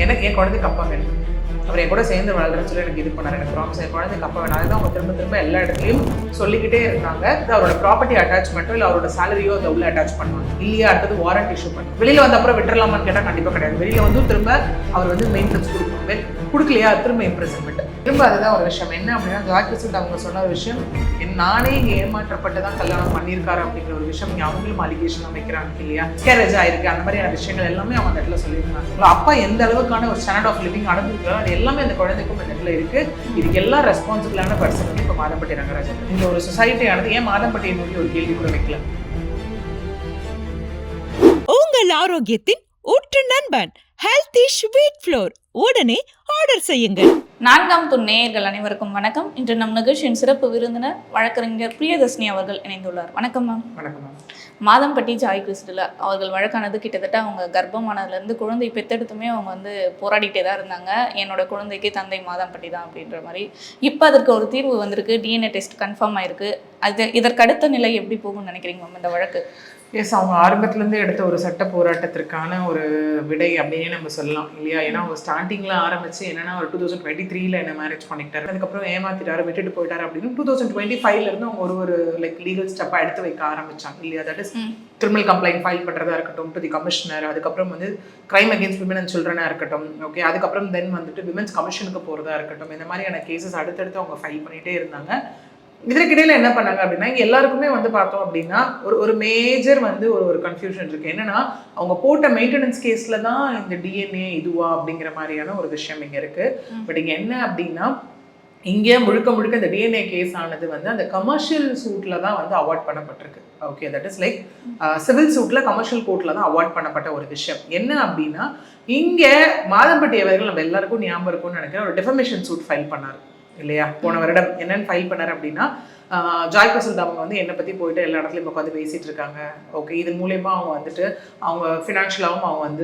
எனக்கு என் குழந்தைக்கு அப்பா வேணும், அவர் என் கூட சேர்ந்து வளர்றேன்னு சொல்லி எனக்கு இது பண்ணார், எனக்கு ப்ராமிஸ் என் குழந்தைக்கு அப்பா வேணும். அதுதான் அவங்க திரும்ப திரும்ப எல்லா இடத்துலையும் சொல்லிக்கிட்டே இருந்தாங்க. இது அவரோட ப்ராப்பர்ட்டி அட்டாச்மெண்ட்டோ இல்லை அவரோட சேலரியோ அதை உள்ள அட்டாச் பண்ணுவாங்க இல்லையா, அடுத்தது வாரண்ட் இஷ்யூ பண்ணுவாங்க. வெளியில் வந்த அப்புறம் விட்டுறலாமான்னு கேட்டால் கண்டிப்பாக கிடையாது. வெளியில் வந்து திரும்ப அவர் வந்து மெயின்டெனன்ஸ் கொடுக்கலையா திரும்ப இம்ப்ரெசன்மெண்ட். திரும்ப அதுதான் ஒரு விஷயம் என்ன அப்படின்னா, ஜாய் கிறிஸ்டல் அவங்க சொன்ன ஒரு விஷயம், நானே இங்கே ஏமாற்றப்பட்டு தான் கல்யாணம் பண்ணியிருக்காரு அப்படிங்கிற ஒரு விஷயம் இங்கே அவங்களும் அலிகேஷன் வைக்கிறாங்க இல்லையா, கேரேஜ் ஆயிருக்கு, அந்த மாதிரியான விஷயங்கள் எல்லாமே அவங்க அந்த இடத்துல சொல்லியிருக்காங்க. அப்பா எந்த அளவுக்கான ஒரு ஸ்டாண்டர்ட் ஆஃப் லிவிங் அனுபவிக்கிறோம் அது எல்லாமே அந்த குழந்தைக்கும் இந்த இடத்துல இருக்கு. இதுக்கு எல்லாம் ரெஸ்பான்சிபிளான பர்சன் வந்து இப்போ மாதம்பட்டி ரங்கராஜன். இந்த ஒரு சொசைட்டியானது ஏன் மாதம்பட்டியை நோக்கி ஒரு கேள்வி கூட வைக்கல? உங்கள் ஆரோக்கியத்தின் ஊற்று நண்பன் ஹெல்தி ஸ்வீட் ஃப்ளோர் உடனே ஆர்டர் செய்யுங்கள். 4ஆம் தூண் நேயர்கள் அனைவருக்கும் வணக்கம். இன்று நம் நிகழ்ச்சியின் சிறப்பு விருந்தினர் வழக்கறிஞர் பிரியதர்ஷினி அவர்கள் இணைந்துள்ளார். வணக்கம் மேம். வணக்கம் மேம். மாதம்பட்டி ஜாய் கிறிஸ்டல் அவர்கள் வழக்கானது கிட்டத்தட்ட அவங்க கர்ப்பமானதுலேருந்து குழந்தை பெற்றெடுத்துமே அவங்க வந்து போராடிட்டே தான் இருந்தாங்க. என்னோட குழந்தைக்கு தந்தை மாதம்பட்டி தான் அப்படின்ற மாதிரி. இப்போ அதற்கு ஒரு தீர்வு வந்திருக்கு, டிஎன்ஏ டெஸ்ட் கன்ஃபார்ம் ஆயிருக்கு. இதற்கு அடுத்த நிலை எப்படி போகும்னு நினைக்கிறீங்க மேம் இந்த வழக்கு? எஸ், அவங்க ஆரம்பத்துலேருந்து எடுத்த ஒரு சட்ட போராட்டத்திற்கான ஒரு விடை அப்படின்னே நம்ம சொல்லலாம் இல்லையா. ஏன்னா அவங்க ஸ்டார்டிங்கில் ஆரம்பிச்சு என்னன்னா ஒரு 2023 என்ன மேரேஜ் பண்ணிக்கிட்டாரு, அதுக்கப்புறம் ஏமாத்திட்டாரு, விட்டுட்டு போயிட்டாரு அப்படின்னு 2025 அவங்க ஒரு லைக் லீகல் ஸ்டெப்பாக எடுத்து வைக்க ஆரம்பிச்சாங்க இல்லையா. That is criminal complaint file பண்ணுறதா இருக்கட்டும் டு தி கமிஷனர், அதுக்கப்புறம் வந்து கிரைம் அகேன்ஸ்ட் விமன் அண்ட் சில்ட்ரனாக இருக்கட்டும், ஓகே, அதுக்கப்புறம் தென் வந்துட்டு விமன்ஸ் கமிஷனுக்கு போகிறதா இருக்கட்டும், இந்த மாதிரியான கேசஸ் அடுத்தடுத்து அவங்க ஃபைல் பண்ணிகிட்டே இருந்தாங்க. இதற்கிடையில் என்ன பண்ணாங்க அப்படின்னா, இங்கே எல்லாருக்குமே வந்து பார்த்தோம் அப்படின்னா ஒரு மேஜர் வந்து ஒரு கன்ஃபியூஷன் இருக்குது. என்னன்னா அவங்க போட்ட மெயின்டெனன்ஸ் கேஸில் தான் இந்த டிஎன்ஏ இதுவா அப்படிங்கிற மாதிரியான ஒரு விஷயம் இங்கே இருக்குது. பட் இங்கே என்ன அப்படின்னா, இங்கே முழுக்க இந்த டிஎன்ஏ கேஸ் ஆனது வந்து அந்த கமர்ஷியல் சூட்டில் தான் வந்து அவார்ட் பண்ணப்பட்டிருக்கு. Okay, that is like civil சூட்டில் கமர்ஷியல் கோர்ட்டில் தான் அவார்ட் பண்ணப்பட்ட ஒரு விஷயம். என்ன அப்படின்னா, இங்கே மாதம்பட்டி அவர்கள் நம்ம எல்லாருக்கும் ஞாபகம் இருக்கும்னு நினைக்கிறேன், ஒரு டிஃபமேஷன் சூட் ஃபைல் பண்ணார் இல்லையா போன வருடம். என்னன்னு ஃபைல் பண்ணார் அப்படின்னா, ஜாய் கிறிஸ்டல் அவங்க வந்து என்னை பற்றி போயிட்டு எல்லா இடத்துலையும் உட்காந்து பேசிகிட்டு இருக்காங்க. ஓகே, இது மூலயமா அவங்க வந்துட்டு அவங்க ஃபினான்ஷியலாகவும் அவங்க வந்து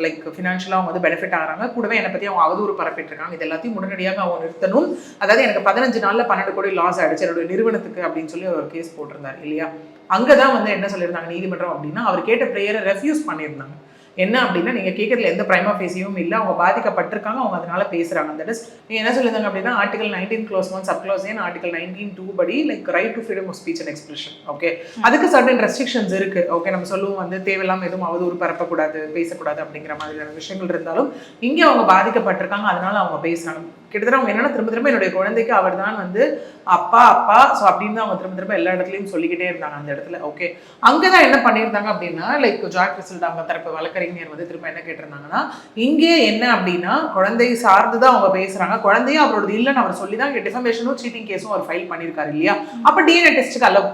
லைக் ஃபினான்ஷியலாக அவங்க வந்து பெனிஃபிட் ஆகிறாங்க. கூடவே என்னை பற்றி அவங்க அவதூறு பரப்பிட்டு இருக்காங்க. இது எல்லாத்தையும் உடனடியாக அவங்க நிறுத்தணும். அதாவது எனக்கு 15 நாளில் 12 கோடி லாஸ் ஆகிடுச்சு என்னுடைய நிறுவனத்துக்கு அப்படின்னு சொல்லி ஒரு கேஸ் போட்டிருந்தார் இல்லையா. அங்கே தான் வந்து என்ன சொல்லியிருந்தாங்க நீதிமன்றம் அப்படின்னா, அவர் கேட்ட ப்ரேயரை ரெஃப்யூஸ் பண்ணியிருந்தாங்க. என்ன அப்படின்னா, நீங்கள் கேட்கறதுல எந்த பிரைமா ஃபேஸியும் இல்லை, அவங்க பாதிக்கப்பட்டிருக்காங்க, அவங்க அதனால பேசுகிறாங்க. தட் இஸ் நீங்கள் என்ன சொல்லியிருந்தாங்க அப்படின்னா, ஆர்டிகல் 19(1) சப்க்ளாஸ் ஏன் ஆர்டிகல் 19(2) படி like right to freedom of speech and expression. Okay, அதுக்கு சர்டன் ரெஸ்ட்ரிக்ஷன்ஸ் இருக்குது. ஓகே, நம்ம சொல்லுவோம் வந்து தேவையில்லாமல் எதுவும் அவதூறு பரப்பக்கூடாது, பேசக்கூடாது அப்படிங்கிற மாதிரியான விஷயங்கள் இருந்தாலும் இங்கே அவங்க பாதிக்கப்பட்டிருக்காங்க, அதனால அவங்க பேசுகிறாங்க. கிட்டத்தட்ட அவங்க என்னன்னா திரும்ப என்னுடைய குழந்தைக்கு அவர் தான் வந்து அப்பா ஸோ அப்படின்னு அவங்க திரும்ப எல்லா இடத்துலையும் சொல்லிக்கிட்டே இருந்தாங்க அந்த இடத்துல. ஓகே, அங்கே தான் என்ன பண்ணியிருந்தாங்க அப்படின்னா, லைக் ஜாய் கிறிஸ்டல் அவங்க தரப்பு வழக்கறிஞர் வந்து திரும்ப என்ன கேட்டிருந்தாங்கன்னா, இங்கே என்ன அப்படின்னா குழந்தை சார்ந்து தான் அவங்க பேசுறாங்க, குழந்தையும் அவரோடது இல்லைன்னு அவர் சொல்லி தான் இங்கே டிஃபமேஷனும் சீட்டிங் கேஸும் அவர் ஃபைல் பண்ணியிருக்காரு இல்லையா. அப்போ டிஎன்ஏ டெஸ்ட்டுக்கு அலோவ்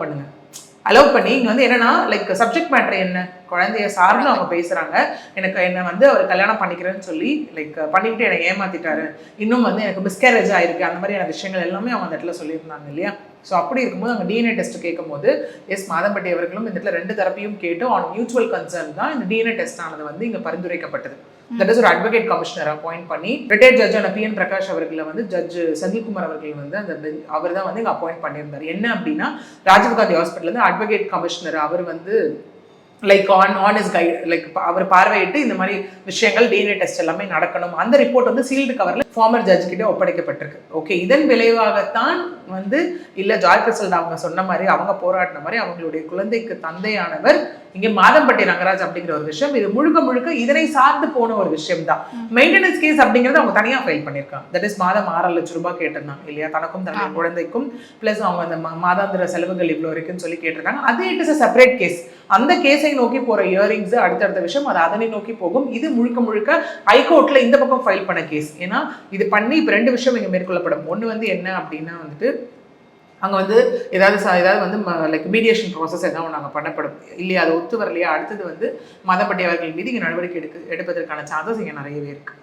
பண்ணி இங்கே வந்து என்னன்னா லைக் சப்ஜெக்ட் மேட்ரு என்ன, குழந்தைய சார்ந்து அவங்க பேசுகிறாங்க, என்னை வந்து அவர் கல்யாணம் பண்ணிக்கிறேன்னு சொல்லி லைக் பண்ணிக்கிட்டு என்னை ஏமாத்திட்டாரு, இன்னும் வந்து எனக்கு மிஸ்கேரேஜ் ஆயிருக்கு, அந்த மாதிரியான விஷயங்கள் எல்லாமே அவங்க அந்த இடத்துல சொல்லியிருந்தாங்க இல்லையா. ஸோ அப்படி இருக்கும்போது அங்கே டிஎன்ஏ டெஸ்ட் கேட்கும்போது எஸ் மாதம்பட்டி அவர்களும் இந்த இடத்துல 2 தரப்பையும் கேட்டு ஆன் மியூச்சுவல் கன்சர்ன் தான் இந்த டிஎன்ஏ டெஸ்ட் ஆனது வந்து இங்கே பரிந்துரைக்கப்பட்டது. தட் இஸ் ஒரு அட்வொகேட் கமிஷனர் அப்பாயிண்ட் பண்ணி ரிட்டையர்ட் ஜட்ஜான PN பிரகாஷ் அவர்களை வந்து ஜட்ஜ் செந்தில்குமார் அவர்கள் வந்து அந்த அவர் தான் வந்து இங்கே அப்பாயிண்ட் பண்ணியிருந்தார். என்ன அப்படின்னா, Rajiv Gandhi hospital advocate commissioner அவர் வந்து லைக் ஆன் இஸ் கைட் லைக் அவர் பார்வையிட்டு இந்த மாதிரி விஷயங்கள் டிஎன்ஏ டெஸ்ட் எல்லாமே நடக்கணும். அந்த ரிப்போர்ட் வந்து சீல்டு கவரில் ஃபார்மர் ஜட்ஜ் கிட்ட ஒப்படைக்கப்பட்டிருக்கு. ஓகே, இதன் விளைவாகத்தான் வந்து இல்லை ஜாய் கிறிஸ்டல் அவங்க சொன்ன மாதிரி அவங்க போராடின மாதிரி அவங்களுடைய குழந்தைக்கு தந்தையானவர் இங்கே மாதம்பட்டி ரங்கராஜ் அப்படிங்கிற ஒரு விஷயம், இது முழுக்க இதனை சார்ந்து போன ஒரு விஷயம் தான். மெயின்டெனன்ஸ் கேஸ் அப்படிங்கிறது அவங்க தனியாக ஃபைல் பண்ணியிருக்காங்க. தட் இஸ் மாதம் 6 லட்சம் ரூபாய் கேட்டிருந்தாங்க இல்லையா, தனக்கும் தன்னுடைய குழந்தைக்கும் பிளஸ் அவங்க அந்த மாதாந்திர செலவுகள் இவ்வளோ இருக்குன்னு சொல்லி கேட்டிருக்காங்க. அது it is a separate case. அந்த கேஸை நோக்கி போகிற இயரிங்ஸ் அடுத்தடுத்த விஷயம், அது அதனை நோக்கி போகும். இது முழுக்க ஹைகோர்ட்டில் இந்த பக்கம் ஃபைல் பண்ண கேஸ். ஏன்னா இது பண்ணி இப்போ 2 விஷயம் இங்கே மேற்கொள்ளப்படும். ஒன்று வந்து என்ன அப்படின்னா வந்துட்டு அங்கே வந்து ஏதாவது வந்து லைக் மீடியேஷன் ப்ராசஸ் ஏதாவது நாங்கள் பண்ணப்படும் இல்லையா, அது ஒத்து வரலையா, அடுத்தது வந்து மாதம்பட்டி அவர்கள் மீது இங்கே நடவடிக்கை எடுப்பதற்கான சான்சஸ் இங்கே நிறையவே இருக்குது.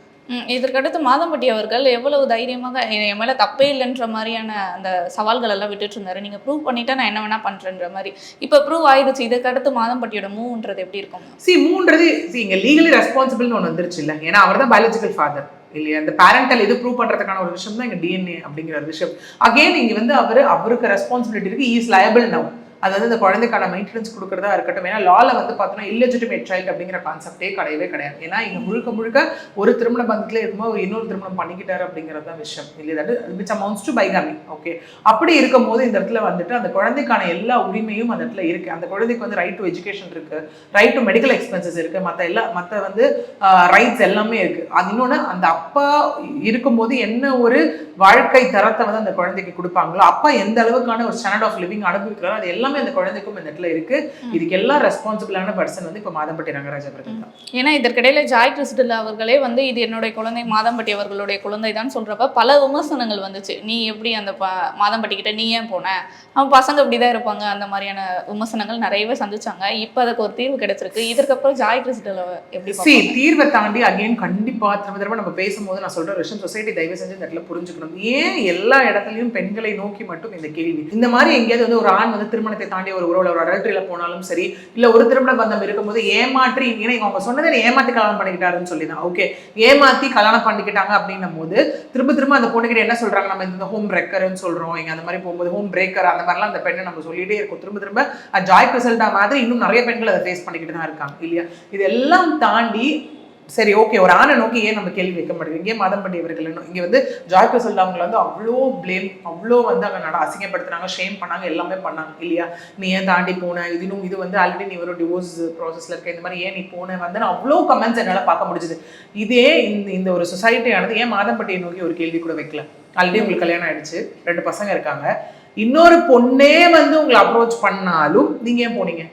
இதற்கடுத்து மாதம்பட்டி அவர்கள் எவ்வளவு தைரியமாக என் மேலே தப்பே இல்லைன்ற மாதிரியான அந்த சவால்கள் எல்லாம் விட்டுட்டு இருந்தாரு. நீங்கள் ப்ரூவ் பண்ணிட்டா நான் என்ன வேணா பண்ணுறேன்ற மாதிரி. இப்போ ப்ரூவ் ஆயிடுச்சு. இதற்கடுத்து மாதம்பட்டியோட மூவ்ன்றது எப்படி இருக்கும்? மூவ்ன்றது இங்கே லீகலி ரெஸ்பான்சிபிள்னு ஒன்று வந்துருச்சு இல்லை, ஏன்னா அவர் தான் பயாலஜிக்கல் ஃபாதர் இல்லையா. இந்த பேரண்டல் இது ப்ரூவ் பண்ணுறதுக்கான ஒரு விஷயம் தான் இங்கே டிஎன்ஏ அப்படிங்கிற ஒரு விஷயம். அகெயின் இங்கே வந்து அவருக்கு ரெஸ்பான்சிபிலிட்டி இருக்குது, இஸ் லயபிள் நவ். அதாவது இந்த குழந்தைக்கான மெயின்டெனன்ஸ் கொடுக்குறதா இருக்கட்டும். ஏன்னா லால வந்து பார்த்தோன்னா இல்லெஜிட்டிமேட் சைல்டு அப்படிங்கிற கான்செப்டே கிடையவே கிடையாது. ஏன்னா இங்க முழுக்க முழுக்க ஒரு திருமண பந்தத்திலே இருக்கும்போது ஒரு இன்னொரு திருமணம் பண்ணிக்கிட்டாரு அப்படிங்கிறது தான் விஷயம் இல்லையா, which amounts to bigamy. Okay, அப்படி இருக்கும்போது இந்த இடத்துல வந்துட்டு அந்த குழந்தைக்கான எல்லா உரிமையும் அந்த இடத்துல இருக்கு. அந்த குழந்தைக்கு வந்து ரைட் டு எஜுகேஷன் இருக்கு, ரைட் டு மெடிக்கல் எக்ஸ்பென்சஸ் இருக்கு, மற்ற வந்து ரைட்ஸ் எல்லாமே இருக்கு. அது இன்னொன்று, அந்த அப்பா இருக்கும்போது என்ன ஒரு வாழ்க்கை தரத்தை வந்து அந்த குழந்தைக்கு கொடுப்பாங்களோ, அப்பா எந்த அளவுக்கான ஒரு ஸ்டாண்டர்ட் ஆஃப் லிவிங் அனுபவிக்கிறாரோ அது எல்லாமே அந்த குழந்தைக்கும் இந்த இடத்துல இருக்கு. இதுக்கு எல்லாம் ரெஸ்பான்சிபிளான பர்சன் வந்து இப்போ மாதம்பட்டி ரங்கராஜ் அவர்கள் தான். ஏன்னா இதற்கிடையில ஜாய் கிறிஸ்டல் அவர்களே வந்து இது என்னுடைய குழந்தை, மாதம்பட்டி அவர்களுடைய குழந்தை தான் சொல்றப்ப பல விமர்சனங்கள் வந்துச்சு. நீ எப்படி அந்த மாதம்பட்டி கிட்ட நீ ஏன் போன, அவன் பசங்க இப்படிதான் இருப்பாங்க, அந்த மாதிரியான விமர்சனங்கள் நிறையவே சந்திச்சாங்க. இப்போ அதுக்கு ஒரு தீர்வு கிடைச்சிருக்கு. இதற்கப்புறம் ஜாய் கிறிஸ்டல் எப்படி தீர்வை தாண்டி அகைன் கண்டிப்பா திரும்ப திரும்ப நம்ம பேசும்போது நான் சொல்ற விஷயம், சொசைட்டி தயவு செஞ்சு இந்த இடத்துல புரிஞ்சுக்கணும். ஏன் எல்லா இடத்துலயும் பெண்களை நோக்கி மட்டும் இந்த கேள்வி? இந்த மாதிரி எங்கேயாவது வந்து ஒரு ஆண் வந்து திருமணத்தை தாண்டி ஒரு உறவுல ஒரு அடல்ட்ரியில போனாலும் சரி, இல்ல ஒரு திருமண பந்தம் இருக்கும்போது ஏமாற்றி, ஏன்னா அவங்க சொன்னதை ஏமாத்தி கல்யாணம் பண்ணிக்கிட்டாருன்னு சொல்லிதான். ஓகே, ஏமாத்தி கல்யாணம் பண்ணிக்கிட்டாங்க அப்படின்னும் போது திரும்ப திரும்ப அந்த பொண்ணுகிட்ட என்ன சொல்றாங்க, நம்ம இந்த ஹோம் பிரேக்கர்னு சொல்றோம், இங்க அந்த மாதிரி போகும்போது ஹோம் பிரேக்கர் அந்த மாதிரிலாம் அந்த பெண்ணை நம்ம சொல்லிட்டே இருக்கோம். திரும்ப திரும்ப ஜாய் கிறிஸ்டல் மாதிரி இன்னும் நிறைய பெண்கள் அதை ஃபேஸ் பண்ணிக்கிட்டு தான் இருக்காங்க இல்லையா. இதெல்லாம் தாண்டி சரி ஓகே, ஒரு ஆணை நோக்கி ஏன் நம்ம கேள்வி வைக்க மாட்டேங்குது? இங்கே மாதம்பட்டி அவர்கள் இங்கே வந்து ஜாய் கிறிஸ்டல் அவங்களை வந்து அவ்வளோ பிளேம், அவ்வளோ வந்து அங்கே அசிங்கப்படுத்துனாங்க, ஷேம் பண்ணாங்க, எல்லாமே பண்ணாங்க இல்லையா. நீ ஏன் தாண்டி போன, இது வந்து ஆல்ரெடி நீ ஒரு டிவோர்ஸ் ப்ராசஸ்ல இருக்க, இந்த மாதிரி ஏன் நீ போன வந்து அவ்வளோ கமெண்ட்ஸ் என்னால் பார்க்க முடிஞ்சுது. இதே இந்த ஒரு சொசைட்டியானது ஏன் மாதம்பட்டியை நோக்கி ஒரு கேள்வி கூட வைக்கல? ஆல்ரெடி உங்களுக்கு கல்யாணம் ஆயிடுச்சு, 2 பசங்க இருக்காங்க, இன்னொரு பொண்ணே வந்து உங்களை அப்ரோச் பண்ணாலும் நீங்க ஏன் போனீங்க?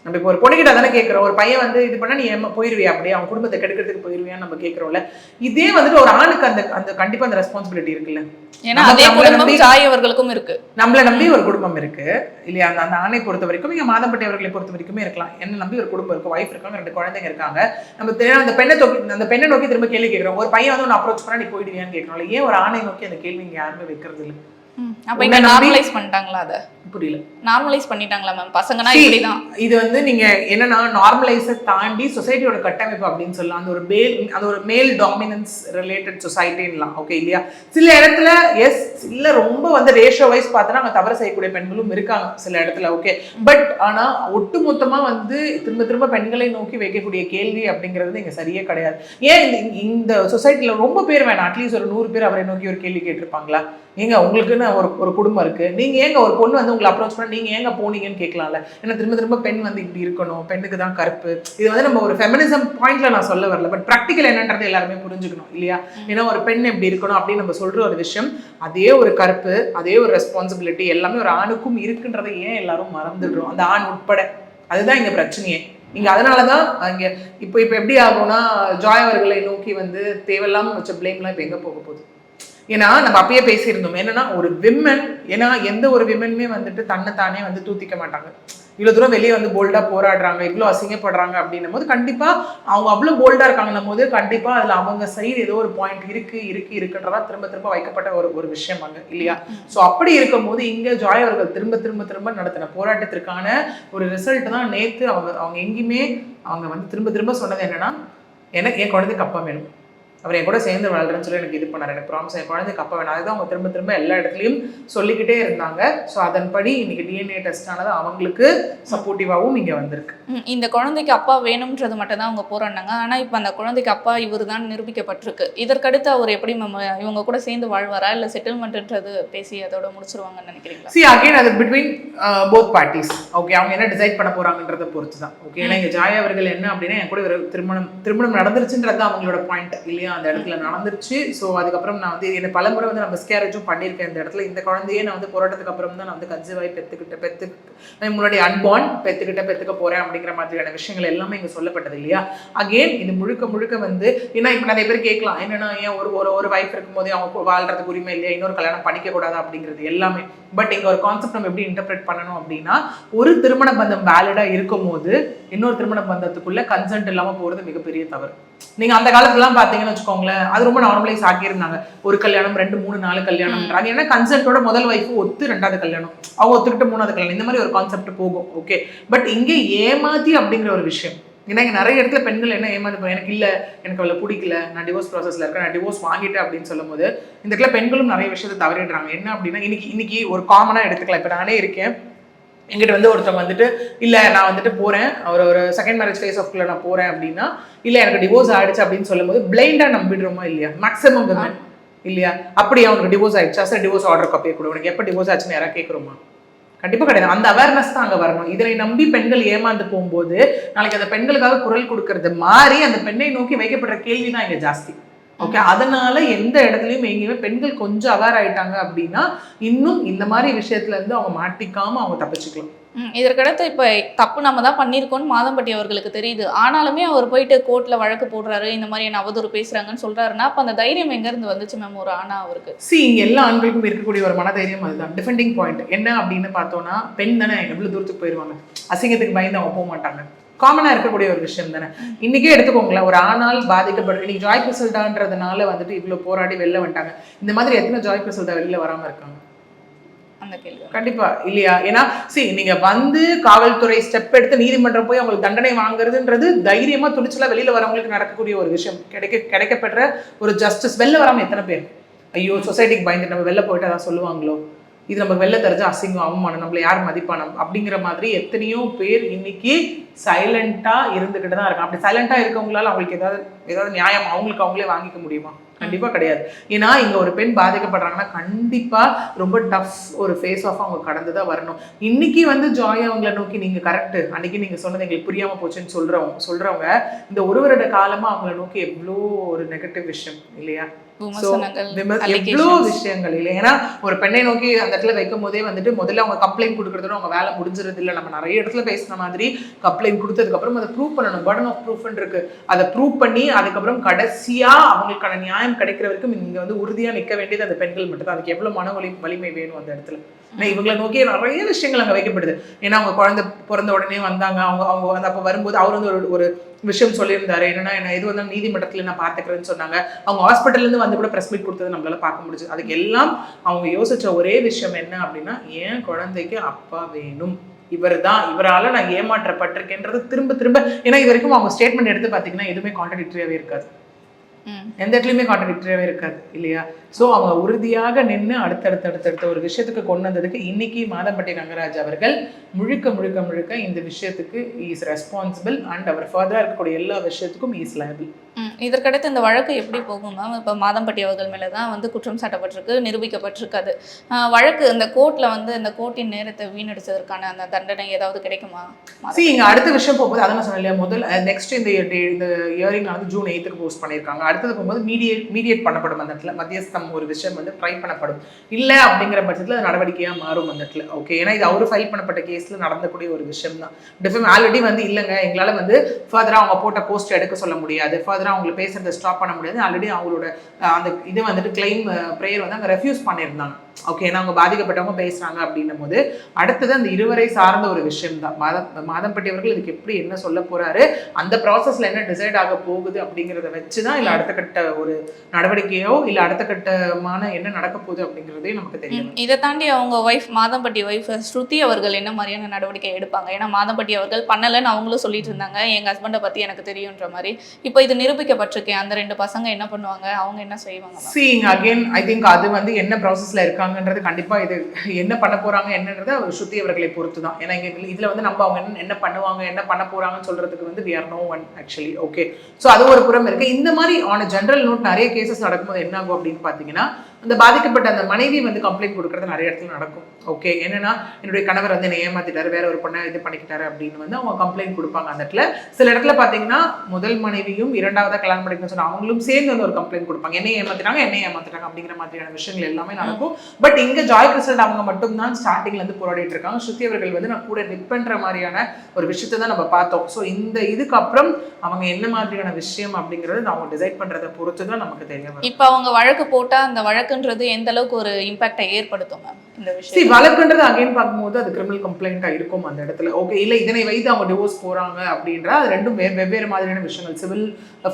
நம்ம இப்போ ஒரு பொண்ணுகிட்ட தானே கேட்குறோம், ஒரு பையன் வந்து இது பண்ணா நீ ஏமா போயிருவியா, அப்படியே அவன் குடும்பத்தை கெடுக்கிறதுக்கு போயிருவியான்னு நம்ம கேட்குறோம்ல. இதே வந்துட்டு ஒரு ஆணுக்கு அந்த கண்டிப்பா அந்த ரெஸ்பான்சிபிலிட்டி இருக்குல்ல. ஏன்னா அதே குடும்பம் ஜாய் அவர்களுக்கும் இருக்கு, நம்மள நம்பி ஒரு குடும்பம் இருக்கு இல்லையா. அந்த ஆணை பொறுத்த வரைக்கும், இங்க மாதம்பட்டி அவர்களை பொறுத்த வரைக்குமே இருக்கலாம், என்ன நம்பி ஒரு குடும்பம் இருக்கு, வைஃப் இருக்காங்க, 2 குழந்தைங்க இருக்காங்க. நம்ம அந்த பெண்ணை நோக்கி திரும்ப கேள்வி கேட்கிறோம். ஒரு பையன் வந்து ஒன்று அப்ரோச் பண்ணா நீ போயிடுவியான்னு கேட்கறோம்ல. ஏன் ஒரு ஆணை நோக்கி அந்த கேள்வி இங்க யாருமே வைக்கிறது இல்லை? அப்ப இங்க நார்மலைஸ் பண்ணிட்டாங்களா? அத புரியல. நார்மலைஸ் பண்ணிட்டாங்களா மேம்? பசங்கன்னா இப்படிதான். இது வந்து நீங்க என்னன்னா நார்மலைஸை தாண்டி சொசைட்டியோட கட்டமைப்பு அப்படின்னு சொல்லலாம். அந்த ஒரு மேல் டாமினன்ஸ் ரிலேட்டட் சொசைட்டின்லாம் ஓகே இல்லையா. சில இடத்துல எஸ், இல்ல ரொம்ப வந்து ரேஷியோ வைஸ் பார்த்தோன்னா அங்கே தவறு செய்யக்கூடிய பெண்களும் இருக்காங்க சில இடத்துல. ஓகே, பட் ஆனா ஒட்டுமொத்தமா வந்து திரும்ப திரும்ப பெண்களை நோக்கி வைக்கக்கூடிய கேள்வி அப்படிங்கிறது இங்க சரியே கிடையாது. ஏன் இந்த சொசைட்டில ரொம்ப பேர் வேணாம், அட்லீஸ்ட் ஒரு 100 பேர் அவரை நோக்கி ஒரு கேள்வி கேட்டிருப்பாங்களா? ஏங்க உங்களுக்குன்னு ஒரு குடும்பம் இருக்கு, நீங்க ஏங்க ஒரு பொண்ணு வந்து உங்களை அப்ரோச் பண்ண நீங்க ஏங்க போனீங்கன்னு கேட்கலாம்ல. ஏன்னா திரும்ப திரும்ப பெண் வந்து இப்படி இருக்கணும், பெண்ணுக்கு தான் கருப்பு. இது வந்து நம்ம ஒரு ஃபெமினிசம் பாயிண்ட்ல நான் சொல்ல வரல, பட் ப்ராக்டிக்கல் என்னன்றது எல்லாருமே புரிஞ்சுக்கணும் இல்லையா. ஏன்னா ஒரு பெண் எப்படி இருக்கணும் அப்படின்னு நம்ம சொல்ற ஒரு விஷயம், அதே ஒரு கருப்பு, அதே ஒரு ரெஸ்பான்சிபிலிட்டி எல்லாமே ஒரு ஆணுக்கும் இருக்குன்றதை ஏன் எல்லாரும் மறந்துடுறோம், அந்த ஆண் உட்பட. அதுதான் இங்க பிரச்சனையே. இங்க அதனாலதான் இங்க இப்போ எப்படி ஆகும்னா, ஜாய் அவர்களை நோக்கி வந்து தேவையில்லாம வச்ச பிளேம்லாம் இப்போ எங்க போக போகுது? ஏன்னா நம்ம அப்பயே பேசியிருந்தோம் என்னன்னா, ஒரு விமன், ஏன்னா எந்த ஒரு விமனுமே வந்துட்டு தன்னைத்தானே வந்து தூத்திக்க மாட்டாங்க. இவ்வளவு தூரம் வெளியே வந்து போல்டா போராடுறாங்க, இவ்வளவு அசிங்கப்படுறாங்க அப்படின்னும் போது கண்டிப்பா அவங்க அவ்வளவு போல்டா இருக்காங்கன்னும் போது கண்டிப்பா அதுல அவங்க சைடு ஏதோ ஒரு பாயிண்ட் இருக்குன்றதா திரும்ப திரும்ப வைக்கப்பட்ட ஒரு விஷயம் அங்க இல்லையா. சோ அப்படி இருக்கும் போது இங்க ஜாய் அவர்கள் திரும்ப திரும்ப திரும்ப நடத்தின போராட்டத்திற்கான ஒரு ரிசல்ட் தான் நேத்து அவங்க எங்கேயுமே அவங்க வந்து திரும்ப திரும்ப சொன்னது என்னன்னா, எனக்கு என் குழந்தைக்கு அப்பா வேணும், அவர் என் கூட சேர்ந்து வாழ்றேன்னு சொல்லி எனக்கு இது பண்ணார், எனக்கு ப்ராமிஸ், என் குழந்தைக்கு அப்பா வேணும். அதுதான் அவங்க திரும்ப திரும்ப எல்லா இடத்துலையும் சொல்லிக்கிட்டே இருந்தாங்க. ஸோ அதன்படி இன்னைக்கு டிஎன்ஏ டெஸ்ட் ஆனது அவங்களுக்கு சப்போர்ட்டிவாகவும் இங்கே வந்திருக்கு. இந்த குழந்தைக்கு அப்பா வேணும்ன்றது மட்டும் தான் அவங்க போராடினாங்க. ஆனால் இப்போ அந்த குழந்தைக்கு அப்பா இவர் தான் நிரூபிக்கப்பட்டிருக்கு. இதற்கடுத்து அவர் எப்படி இவங்க கூட சேர்ந்து வாழ்வாரா, இல்லை செட்டில்மெண்ட்ன்றது பேசி அதோட முடிச்சிருவாங்கன்னு நினைக்கிறீங்களா? சி அகைன் அது பிட்வீன் போத் பார்ட்டிஸ். ஓகே, அவங்க என்ன டிசைட் பண்ண போறாங்கன்றதை பொறுத்து தான். ஓகே, ஏன்னா இங்கே ஜாய் அவர்கள் என்ன அப்படின்னா, என் கூட ஒரு திருமணம் நடந்துருச்சுன்றது அவங்களோட பாயிண்ட் இல்லையா, அந்த இடத்துல நடந்துருச்சு. ஸோ அதுக்கப்புறம் நான் வந்து என்ன பல முறை வந்து நான் மிஸ்கேரேஜும் பண்ணியிருக்கேன் இந்த இடத்துல. இந்த குழந்தையே நான் வந்து போராட்டத்துக்கு அப்புறம் தான் நான் வந்து கன்சீவாய் முன்னாடி அன்பார்ன் பெற்றுக்க போறேன் அப்படிங்கிற மாதிரியான விஷயங்கள் எல்லாமே இங்க சொல்லப்பட்டது இல்லையா. அகெயின் இது முழுக்க முழுக்க வந்து ஏன்னா இப்போ நிறைய பேர் கேட்கலாம், என்னன்னா ஏன் ஒரு வைஃப் இருக்கும்போதே அவங்க வாழ்றதுக்கு உரிமை இல்லையா, இன்னொரு கல்யாணம் பண்ணிக்க கூடாது அப்படிங்கிறது எல்லாமே. பட் இங்க ஒரு கான்செப்ட் நம்ம எப்படி இன்டர்பிரேட் பண்ணணும் அப்படின்னா, ஒரு திருமண பந்தம் வேலிடா இருக்கும் போது இன்னொரு திருமண பந்தத்துக்குள்ள கன்சென்ட் இல்லாம போறது மிகப்பெரிய தவறு. நீங்க அந்த காலத்துலாம் பாத்தீங்கன்னு வச்சுக்கோங்களேன், அது ரொம்ப நார்மலைஸ் ஆக்கியிருந்தாங்க. ஒரு கல்யாணம் 2 3 4 கல்யாணம், அது என்ன கன்சென்ட்டோட முதல் வைஃப் ஒத்து 2வது கல்யாணம், அவங்க ஒத்துக்கிட்டு 3வது கல்யாணம், இந்த மாதிரி ஒரு கான்செப்ட் போகும். ஓகே, பட் இங்க ஏமாத்தி அப்படிங்கிற ஒரு விஷயம், ஏன்னா இங்க நிறைய இடத்துல பெண்கள் என்ன ஏமாத்தி, எனக்கு இல்ல, எனக்கு அவளை பிடிக்கல, நான் டிவோர்ஸ் ப்ராசஸ்ல இருக்கேன், நான் டிவோர்ஸ் வாங்கிட்டேன் அப்படின்னு சொல்லும் போது இந்த இடத்துல பெண்களும் நிறைய விஷயத்தை தவறிடுறாங்க. என்ன அப்படின்னா, இன்னைக்கு ஒரு காமனா எடுத்துக்கலாம். இப்ப நானே இருக்கேன், எங்கிட்ட வந்து ஒருத்தவங்க வந்துட்டு இல்லை நான் வந்துட்டு போகிறேன் ஒரு செகண்ட் மேரேஜ் ஃபேஸ் ஆஃப்குள்ளே நான் போகிறேன் அப்படின்னா இல்லை எனக்கு டிவோர்ஸ் ஆயிடுச்சு அப்படின்னு சொல்லும்போது பிளைண்டாக நம்பிடுறோமா இல்லையா மேக்ஸிமம் விமன் இல்லையா? அப்படியே அவனுக்கு டிவோர்ஸ் ஆயிடுச்சா, சார் டிவோர்ஸ் ஆர்டர் காப்பியை கூட உனக்கு எப்போ டிவோர்ஸ் ஆச்சுன்னு யாராவது கேட்குறோமா? கண்டிப்பாக கிடையாது. அந்த அவேர்னஸ் தான் அங்கே வரணும். இதனை நம்பி பெண்கள் ஏமாந்து போகும்போது நாளைக்கு அந்த பெண்களுக்காக குரல் கொடுக்கறது மாறி அந்த பெண்ணை நோக்கி வைக்கப்படுற கேள்வி தான் இங்கே ஜாஸ்தி. ஓகே, அதனால எந்த இடத்துலையும் எங்கேயுமே பெண்கள் கொஞ்சம் அவேர் ஆயிட்டாங்க அப்படின்னா இன்னும் இந்த மாதிரி விஷயத்துல இருந்து அவங்க மாட்டிக்காம அவங்க தப்பிச்சுக்கலாம். இதற்கடுத்து இப்போ தப்பு நம்ம தான் பண்ணியிருக்கோம்னு மாதம்பட்டி அவர்களுக்கு தெரியுது. ஆனாலுமே அவர் போயிட்டு கோர்ட்டில் வழக்கு போடுறாரு, இந்த மாதிரி என்ன அவதூறு பேசுகிறாங்கன்னு சொல்கிறாருன்னா அப்போ அந்த தைரியம் எங்கேருந்து வந்துச்சு மேம் ஒரு ஆணா அவருக்கு? இங்கே எல்லா ஆண்களுக்கும் இருக்கக்கூடிய ஒரு மனதைரியம் அதுதான். டிஃபெண்டிங் பாயிண்ட் என்ன அப்படின்னு பார்த்தோன்னா, பெண் தானே எவ்வளோ தூரத்துக்கு போயிடுவாங்க, அசிங்கத்துக்கு பயந்து அவங்க போக மாட்டாங்க. காமனாக இருக்கக்கூடிய ஒரு விஷயம் தானே. இன்னைக்கே எடுத்துக்கோங்களேன், ஒரு ஆணால் பாதிக்கப்படுற இன்னைக்கு ஜாய் கிறிசல்டான்றதுனால வந்துட்டு இவ்வளோ போராடி வெளில வந்துட்டாங்க. இந்த மாதிரி எத்தனை ஜாய் கிறிசல்டா வெளில வராமல் இருக்காங்க? கண்டிப்பா இல்லையா? ஏன்னா நீங்க வந்து காவல்துறை ஸ்டெப் எடுத்து நீதிமன்றம் போய் அவங்களுக்கு தண்டனை வாங்குறதுன்றது தைரியமா துணிச்சலா வெளியில வரவங்களுக்கு நடக்கக்கூடிய ஒரு விஷயம். கிடைக்கப்படுற ஒரு ஜஸ்டிஸ். வெளில வராம எத்தனை பேர் ஐயோ சொசைட்டிக்கு பயந்து நம்ம வெளில போயிட்டு அதான் சொல்லுவாங்களோ, இது நம்ம வெளில தெரிஞ்ச அசிங்கம், அவமானம், நம்மள யார் மதிப்பானம் அப்படிங்கிற மாதிரி எத்தனையோ பேர் இன்னைக்கு சைலண்டா இருந்துகிட்டு தான் இருக்காங்க. அப்படி சைலண்டா இருக்கவங்களால அவங்களுக்கு ஏதாவது நியாயம் அவங்களுக்கு அவங்களே வாங்கிக்க முடியுமா? கண்டிப்பா கிடையாது. ஏன்னா இங்க ஒரு பெண் பாதிக்கப்படுறாங்கன்னா கண்டிப்பா ரொம்ப டஃப் ஒரு ஃபேஸ் ஆஃப் அவங்க கடந்துதான் வரணும். இன்னைக்கு வந்து ஜாய் அவங்கள நோக்கி நீங்க கரெக்ட், அன்னைக்கு நீங்க சொன்னது எங்களுக்கு புரியாம போச்சுன்னு சொல்றவங்க இந்த ஒரு வருட காலமா அவங்கள நோக்கி எவ்வளோ ஒரு நெகட்டிவ் விஷயம் இல்லையா? எவ்வளோ விஷயங்கள் இல்லை. ஏன்னா ஒரு பெண்ணை நோக்கி அந்த இடத்துல வைக்கும் போதே வந்துட்டு முதல்ல அவங்க கம்ப்ளைண்ட் கொடுக்கறதுன்னு அவங்க வேலை முடிஞ்சிருது இல்லை. நம்ம நிறைய இடத்துல பேசின மாதிரி கம்ப்ளைண்ட் கொடுத்ததுக்கு அப்புறம் அதை ப்ரூவ் பண்ணணும். பர்டன் ஆஃப் ப்ரூஃப்னு இருக்கு. அதை ப்ரூவ் பண்ணி அதுக்கப்புறம் கடைசியா அவங்களுக்கான நியாயம் கிடைக்கிற வரைக்கும் இங்க வந்து உறுதியா நிற்க வேண்டியது அந்த பெண்கள் மட்டும் தான். அதுக்கு எவ்வளவு மன வலிமை வேணும் அந்த இடத்துல. ஏன்னா இவங்களை நோக்கிய நிறைய விஷயங்கள் அங்கே வைக்கப்படுது. ஏன்னா அவங்க குழந்தை பிறந்த உடனே வந்தாங்க, அவங்க வந்து அப்போ வரும்போது அவர் வந்து ஒரு விஷயம் சொல்லியிருந்தாரு. என்னன்னா என்ன எது வந்தாலும் நீதிமன்றத்தில் நான் பார்த்துக்கிறேன்னு சொன்னாங்க. அவங்க ஹாஸ்பிட்டல்ல இருந்து வந்து கூட ப்ரெஸ் மீட் கொடுத்தது நம்மளால பார்க்க முடிஞ்சது. அதுக்கு எல்லாம் அவங்க யோசிச்ச ஒரே விஷயம் என்ன அப்படின்னா, என் குழந்தைக்கு அப்பா வேணும், இவரால நான் ஏமாற்றப்பட்டிருக்கேன்றது திரும்ப திரும்ப. ஏன்னா இது வரைக்கும் அவங்க ஸ்டேட்மெண்ட் எடுத்து பார்த்தீங்கன்னா எதுவுமே கான்ட்ரடிக்டரியாவே இருக்காது, எந்த இடத்துலையுமே கான்ட்ரடிக்டரியாவே இருக்காது இல்லையா? ஸோ அவங்க உறுதியாக நின்று அடுத்தடுத்த ஒரு விஷயத்துக்கு கொண்டு வந்ததுக்கு இன்னைக்கு மாதம்பட்டி ரங்கராஜ் அவர்கள் முழுக்க இந்த விஷயத்துக்கு இஸ் ரெஸ்பான்சிபிள் அண்ட் அவர் ஃபர்தரா இருக்கக்கூடிய எல்லா விஷயத்துக்கும் இஸ் லைபிள். இதற்கடுத்து இந்த வழக்கு எப்படி போகும் மேம்? இப்போ மாதம்பட்டி அவர்கள் மேலே தான் வந்து குற்றம் சாட்டப்பட்டிருக்கு, நிரூபிக்கப்பட்டிருக்காது. வழக்கு இந்த கோர்ட்டில் வந்து இந்த கோர்ட்டின் நேரத்தை வீணடிச்சதற்கான அந்த தண்டனை ஏதாவது கிடைக்குமா? இங்கே அடுத்த விஷயம் போகும்போது அதை நான் சொன்னேன் இல்லையா, முதல் நெக்ஸ்ட் இந்த இயரிங் வந்து ஜூன் 8க்கு போஸ்ட் பண்ணியிருக்காங்க. அடுத்தது போகும்போது மீடியேட் பண்ணப்படும் அந்த இடத்துல மத்தியஸ்தம் ஒரு விஷயம் வந்து ட்ரை பண்ணப்படும். இல்லை அப்படிங்கிற பட்சத்தில் அது நடவடிக்கையாக மாறும் அந்த இடத்துல. ஓகே, ஏன்னா இது அவர் ஃபைல் பண்ணப்பட்ட கேஸில் நடந்தக்கூடிய ஒரு விஷயம் தான். டிஃபம் ஆல்ரெடி வந்து இல்லைங்க எங்களால் வந்து ஃபர்தராக அவங்க போட்ட போஸ்ட் எடுக்க சொல்ல முடியாது, ஃபர்தராக அவங்களை பேசுறதை ஸ்டாப் பண்ண முடியாது. ஆல்ரெடி அவங்களோட அந்த இது வந்துட்டு கிளைம் ப்ரேயர் வந்து அங்கே ரெஃப்யூஸ் பண்ணியிருந்தாங்க. ஓகே, ஏன்னா அவங்க பாதிக்கப்பட்டவங்க பேசுறாங்க அப்படின்னும் போது அடுத்தது அந்த இருவரை சார்ந்த ஒரு விஷயம் தான். மாதம்பட்டி அவர்கள் இதுக்கு எப்படி என்ன சொல்ல போறாரு, அந்த ப்ராசஸ்ல என்ன டிசைட் ஆக போகுது அப்படிங்கிறத வச்சுதான் இல்லை அடுத்த கட்ட ஒரு நடவடிக்கையோ இல்லை அடுத்த கட்டமான என்ன நடக்க போகுது அப்படிங்கிறதே நமக்கு தெரியும். இதை தாண்டி அவங்க ஒய்ஃப் மாதம்பட்டி ஒய்ஃப் ஸ்ருதி அவர்கள் என்ன மாதிரியான நடவடிக்கை எடுப்பாங்க? ஏன்னா மாதம்பட்டி அவர்கள் பண்ணலன்னு அவங்களும் சொல்லிட்டு இருந்தாங்க, எங்க ஹஸ்பண்டை பத்தி எனக்கு தெரியுன்ற மாதிரி. இப்போ இது நிரூபிக்கப்பட்டிருக்கேன், அந்த ரெண்டு பசங்க என்ன பண்ணுவாங்க, அவங்க என்ன செய்வாங்க? அகைன் ஐ திங்க் அது வந்து என்ன ப்ராசஸ்ல இருக்காங்கன்றது கண்டிப்பா இது என்ன பண்ண போறாங்க என்னன்றது ஸ்ருதி அவர்களை பொறுத்து தான். ஏன்னா இதுல வந்து நம்ம அவங்க என்ன பண்ணுவாங்க என்ன பண்ண போறாங்கன்னு சொல்றதுக்கு வந்து we are no one actually. Okay, so அது ஒரு புறம் இருக்கு. இந்த மாதிரி ஆன் ஜெனரல் நோட் நிறைய கேசஸ் நடக்கும்போது என்ன ஆகும் அப்படின்னு பாத்தீங்கன்னா, அந்த பாதிக்கப்பட்ட அந்த மனைவி வந்து கம்ப்ளைண்ட் கொடுக்கறது நிறைய இடத்துல நடக்கும். ஓகே, என்னன்னா என்னுடைய கணவர் வந்து என்னை ஏமாத்திட்டாரு, வேற ஒரு பொண்ணை இது பண்ணிக்கிட்டாரு அப்படின்னு வந்து அவங்க கம்ப்ளைண்ட் கொடுப்பாங்க. அந்த இடத்துல சில இடத்துல பாத்தீங்கன்னா முதல் மனைவியும் இரண்டாவதா கல்யாணம் பண்ணிக்கணும்னு சொன்னா அவங்களும் சேர்ந்து வந்து ஒரு கம்ப்ளைண்ட் கொடுப்பாங்க, என்னை ஏமாத்திட்டாங்க அப்படிங்கிற மாதிரியான விஷயங்கள் எல்லாமே நடக்கும். பட் இங்க ஜாய் கிறிசல்டா அவங்க மட்டும் தான் ஸ்டார்டிங்ல இருந்து போராடிட்டு இருக்காங்க. ஸ்ருதி அவர்கள் வந்து நான் கூட நிற்பன்ற மாதிரியான ஒரு விஷயத்தை தான் நம்ம பார்த்தோம். ஸோ இந்த இதுக்கு அப்புறம் அவங்க என்ன மாதிரியான விஷயம் அப்படிங்கிறது அவங்க டிசைட் பண்றதை பொறுத்து தான் நமக்கு தெரியும். இப்போ அவங்க வழக்கு போட்டா அந்த வழக்குன்றது எந்த அளவுக்கு ஒரு இம்பாக்டை ஏற்படுத்தும் மேம் இந்த விஷயம்? வழக்குன்றது அகைன் பார்க்கும்போது அது கிரிமினல் கம்ப்ளைண்டா இருக்கும் அந்த இடத்துல. ஓகே, இல்லை இதனை வைத்து அவங்க டிவோர்ஸ் போறாங்க அப்படின்ற அது ரெண்டும் வெவ்வேறு மாதிரியான விஷயங்கள். சிவில்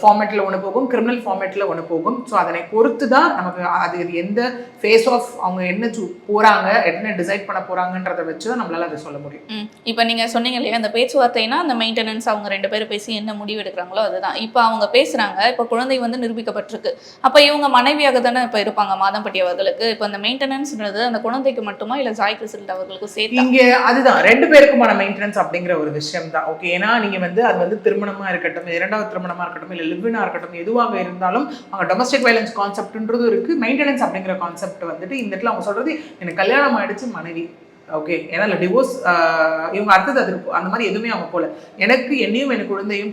ஃபார்மேட்ல ஒன்று போகும், கிரிமினல் ஃபார்மேட்ல ஒன்று போகும். ஸோ அதனை பொறுத்து தான் நமக்கு அது எந்த ஃபேஸ் ஆஃப் அவங்க என்ன போறாங்க என்ன டிசைட் பண்ண போறாங்கன்றதை வச்சு தான் நம்மளால அதை சொல்ல முடியும். இப்போ நீங்க சொன்னீங்க இல்லையா அந்த பேச்சுவார்த்தைனா அந்த மெயின்டெனன்ஸ் அவங்க ரெண்டு பேரும் பேசி என்ன முடிவு எடுக்கிறாங்களோ அதுதான். இப்போ அவங்க பேசுறாங்க, இப்போ குழந்தை வந்து நிரூபிக்கப்பட்டிருக்கு, அப்போ இவங்க மனைவியாக தானே இப்போ இருப்பாங்க மாதம்பட்டி அவர்களுக்கு இப்போ அந்த மெயின்டெனன்ஸ்ன்றது அந்த குழந்தைக்கு மட்டுமா இல்லை ஜாய் கிறிஸ்டல் அவர்களுக்கும் சேர்த்து? இங்க அதுதான் 2 பேருக்குமான மெயின்டெனன்ஸ் அப்படிங்கிற ஒரு விஷயம் தான். ஓகே, ஏன்னா நீங்க வந்து அது வந்து திருமணமா இருக்கட்டும், 2வது திருமணமா இருக்கட்டும், இல்லை லிவ்னா இருக்கட்டும், எதுவாக இருந்தாலும் அவங்க டொமஸ்டிக் வயலன்ஸ் கான்செப்ட்ன்றது இருக்கு. மெயின்டெனன்ஸ் அப்படிங்கிற கான்செப்ட் வந்துட்டு இந்த இடத்துல அவங்க சொல்றது எனக்கு கல்யாணம் ஆயிடுச்சு மனைவி, ஓகே, ஏன்னா இல்லை டிவோர்ஸ் இவங்க அடுத்தது அதுக்கு அந்த மாதிரி எதுவுமே அவங்க போல. எனக்கு என்னையும் என் குழந்தையும்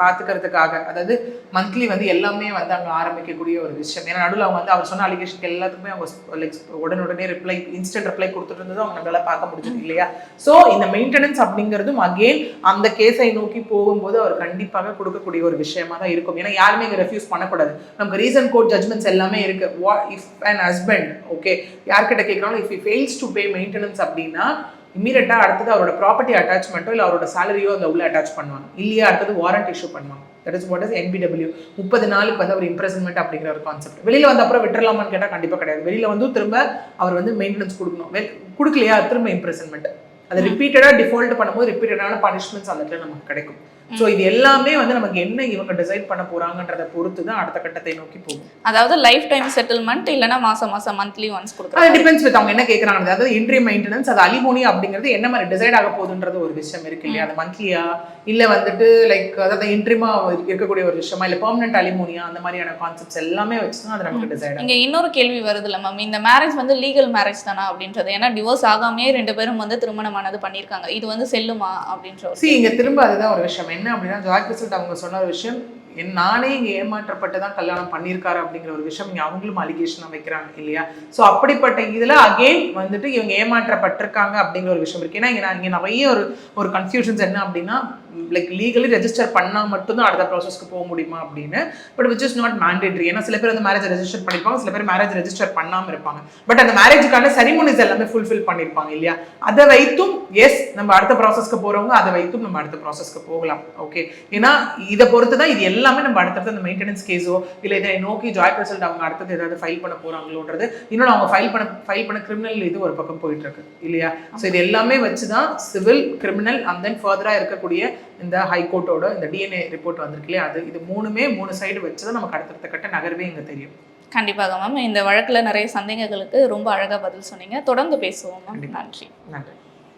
பார்த்துக்கிறதுக்காக, அதாவது மந்த்லி வந்து எல்லாமே வந்து அங்கே ஆரம்பிக்கக்கூடிய ஒரு விஷயம். ஏன்னா நடுவில் அவங்க வந்து அவர் சொன்ன அலிகேஷனுக்கு எல்லாத்துக்குமே அவங்க லைக் உடனுடனே ரிப்ளை, இன்ஸ்டன்ட் ரிப்ளை கொடுத்துட்டு இருந்ததும் அவங்க நம்மளால பார்க்க முடிஞ்சது இல்லையா. ஸோ இந்த மெயின்டெனன்ஸ் அப்படிங்கிறதும் அகெயின் அந்த கேஸை நோக்கி போகும்போது அவர் கண்டிப்பாக கொடுக்கக்கூடிய ஒரு விஷயமா தான் இருக்கும். ஏன்னா யாருமே இங்கே ரெஃப்யூஸ் பண்ணக்கூடாது. நமக்கு ரீசன் கோர்ட் ஜட்மெண்ட்ஸ் எல்லாமே இருக்கு. What if an husband, okay, யார்கிட்ட கேட்குறாலும் if he fails to pay maintenance அப்படின்னா இமீடியட்டா அடுத்தது அவரோட ப்ராப்பர்ட்டி அட்டாச்மெண்ட்டோ இல்லை அவரோட சேலரியோ அந்த உள்ள அட்டாச் பண்ணுவாங்க. இல்லையா அடுத்தது வாரண்ட் இஷ்யூ பண்ணுவாங்க. That is what is NBW. 30 நாளுக்கு வந்து அவர் இம்ப்ரெசன்மெண்ட் அப்படிங்கிற ஒரு கான்செப்ட். வெளியில வந்த அப்புறம் விட்டுறலாமான்னு கேட்டால் கண்டிப்பாக கிடையாது. வெளியில வந்து திரும்ப அவர் வந்து மெயின்டெனன்ஸ் கொடுக்கணும். கொடுக்கலையா திரும்ப இம்ப்ரெசன்மெண்ட். அது ரிப்பீட்டடாக டிஃபால்ட் பண்ணும்போது ரிப்பீட்டடான பனிஷ்மெண்ட்ஸ் அந்த இடத்துல நமக்கு கிடைக்கும். ஸோ இது எல்லாமே வந்து நமக்கு என்ன இவங்க டிசைட் பண்ண போறாங்கன்றதை பொறுத்து தான் அடுத்த கட்டத்தை நோக்கி போகும். அதாவது லைஃப் டைம் செட்டில்மெண்ட் இல்லைன்னா மாசம் மந்த்லி ஒன்ஸ் கொடுக்குறாங்க. அது டிபெண்ட்ஸ் வித் அவங்க என்ன கேட்குறாங்க. அதாவது இன்ட்ரி மெயின்டெனன்ஸ், அது அலிமோனி அப்படிங்கிறது என்ன மாதிரி டிசைட் ஆக போகுதுன்றது ஒரு விஷயம் இருக்கு இல்லையா. அது மந்த்லியா இல்லை வந்துட்டு லைக் அதாவது இன்ட்ரிமா இருக்கக்கூடிய ஒரு விஷயமா இல்லை பெர்மனன்ட் அலிமோனியா, அந்த மாதிரியான கான்செப்ட்ஸ் எல்லாமே வச்சு தான் அது நமக்கு டிசைட் ஆகும். இங்கே இன்னொரு கேள்வி வருது இல்லை மேம், இந்த மேரேஜ் வந்து லீகல் மேரேஜ் தானா அப்படின்றது. ஏன்னா டிவோர்ஸ் ஆகாமே 2 பேரும் வந்து திருமணமானது பண்ணியிருக்காங்க. இது வந்து செல்லுமா அப்படின்ற இங்க திரும்ப அதுதான் ஒரு விஷயம். என்ன அப்படின்னா ஜாய் கிறிஸ்டல் அவங்க சொன்ன ஒரு விஷயம், நானே இங்கே ஏமாற்றப்பட்டு தான் கல்யாணம் பண்ணியிருக்காரு அப்படிங்கிற ஒரு விஷயம் இங்கே அவங்களும் அலிகேஷனாக வைக்கிறாங்க இல்லையா. ஸோ அப்படிப்பட்ட இதில் அகெயின் வந்துட்டு இவங்க ஏமாற்றப்பட்டிருக்காங்க அப்படிங்கிற ஒரு விஷயம் இருக்குது. ஏன்னா இங்கே நிறைய ஒரு கன்ஃபியூஷன்ஸ் என்ன அப்படின்னா லைக் லீகலி ரெஜிஸ்டர் பண்ணால் மட்டும்தான் அடுத்த ப்ராசஸ்க்கு போக முடியுமா அப்படின்னு. But which is not mandatory. ஏன்னா சில பேர் வந்து மேரேஜ் ரெஜிஸ்டர் பண்ணியிருப்பாங்க, சில பேர் மேரேஜ் ரெஜிஸ்டர் பண்ணாமல் இருப்பாங்க. பட் அந்த மேரேஜுக்கான செரிமோனிஸ் எல்லாமே ஃபுல்ஃபில் பண்ணியிருப்பாங்க இல்லையா. அதை வைத்தும் எஸ் நம்ம அடுத்த ப்ராசஸ்க்கு போகிறவங்க அதை வைத்தும் நம்ம அடுத்த ப்ராசஸ்க்கு போகலாம். ஓகே, ஏன்னா இதை பொறுத்து தான் இது எல்லாமே நம்ம அடுத்தது அந்த மெயின்டெனன்ஸ் கேஸோ இல்லை இதை நோக்கி ஜாய் கிறிஸ்டல் அவங்க அடுத்தது ஏதாவது ஃபைல் பண்ண போகிறாங்களோன்றது இன்னொன்று அவங்க ஃபைல் பண்ண கிரிமினல் இது ஒரு பக்கம் போயிட்டு இருக்கு இல்லையா. ஸோ இது எல்லாமே வச்சு தான் சிவில், கிரிமினல் அண்ட் தென் ஃபர்தராக இருக்கக்கூடிய இந்த ஹைகோர்ட்டோட இந்த DNA ரிப்போர்ட் வந்திருக்கு இல்லையா. அது இது 3 சைடு வச்சு தான் நமக்கு அடுத்த கட்ட நகர்வே இங்கே தெரியும். கண்டிப்பாக மேம். இந்த வழக்கில் நிறைய சந்தேகங்களுக்கு ரொம்ப அழகாக பதில் சொன்னீங்க. தொடர்ந்து பேசுவோம் மேம். நன்றி. நன்றி.